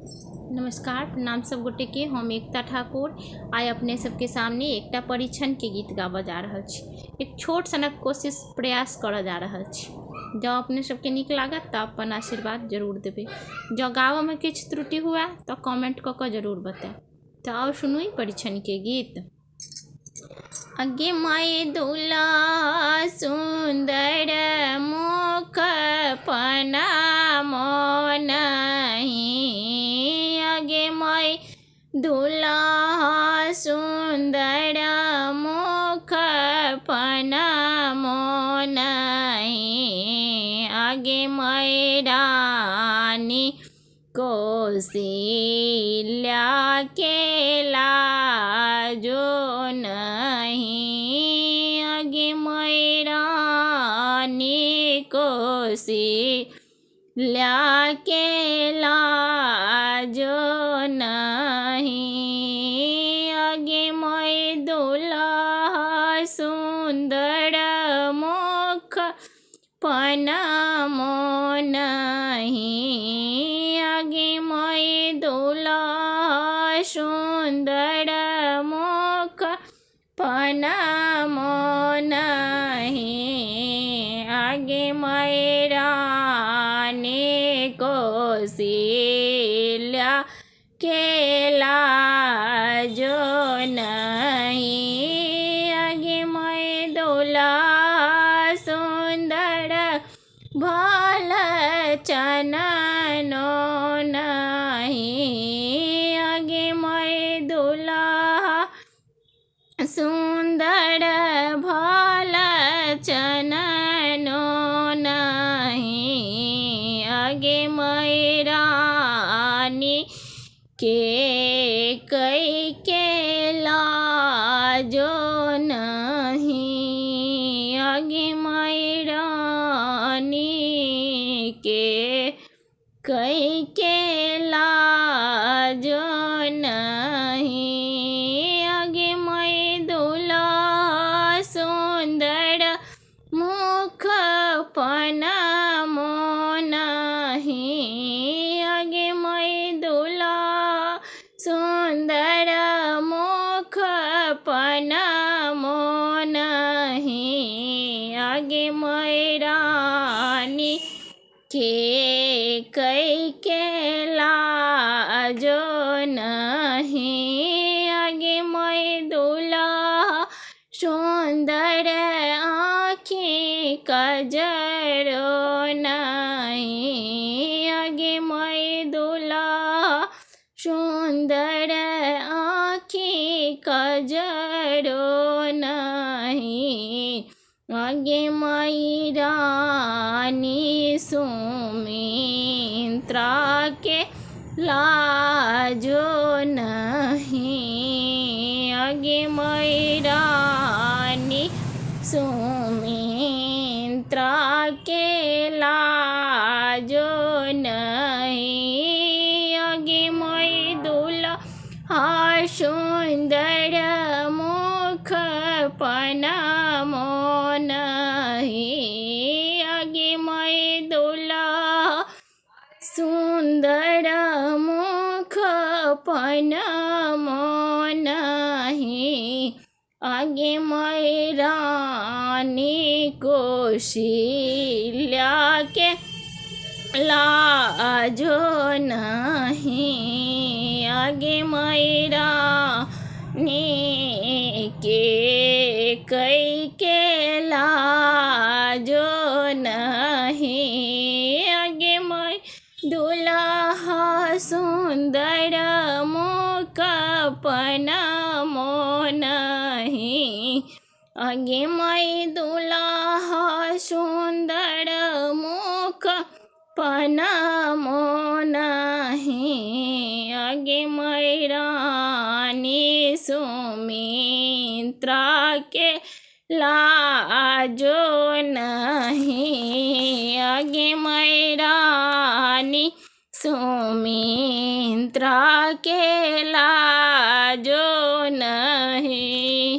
नमस्कार, प्रणाम सब गोटे के। हम एकता ठाकुर आइ अपने सबके सामने एकटा परीक्षण के गीत गाबऽ जा रहल छी। एक छोट सनक कोशिश प्रयास करऽ जा रहल छी। जँ अपने सबके नीक लागत तऽ अपन आशीर्वाद जरूर देबै। जँ गाबऽ में किछु त्रुटि हुए तऽ कमेंट कऽ कऽ जरूर बताएब। तऽ आओ सुनुई परीक्षण के गीत। अगे माय दुला सुंदर मुख पनामो नहीं। अगे माय दुला सुंदर मुख पनामो नहीं। आगे माय रानी कौशल्या के लाजो नहीं। आगे माय रानी कौशल्या के लाजो नहीं। आगे माय दुल्हा सुंदर मुख पनामो नहीं। आगे माय दुल्हा सुंदर मुख पनामो नहीं। आगे माय रानी कौशल्या के लाजो नहीं। आगे माय दुल्हा सुंदर भल चननो नहीं। आगे माय दुल्हा सुंदर भल चननो नहीं। आगे माय रानी के कई के लाजो नहीं। आगे माय रानी के कई के लाजो नहीं। आगे माय दुल्हा सुंदर मुख पनामो नहीं। आगे माय दुल्हा सुंदर मुख पनामो नहीं। आगे माय रानी के कई के लाजो नहीं। आगे माय दुल्हा सुंदर आँखी कजरो नहीं। आगे माय दुल्हा सुंदर आँखी कजरो नहीं। आगे माय रानी सुमित्रा के लाजो नहीं। आगे माय रानी सुमित्रा के लाजो नहीं। आगे माय दुल्हा सुंदर मुख पनामो नहीं। आगे माय दुल्हा सुंदर मुख पनामो नहीं। आगे माय रानी कौशल्या के लाजो नहीं। आगे माय रानी के कई के लाजो नहीं। आगे माय दुल्हा सुंदर मुख पनामो नहीं। आगे माय दुल्हा सुंदर मुख पनामो नहीं। आगे माय रानी सुमित्रा के लाजो नहीं। आगे माय रानी सुमित्रा के लाजो नहीं।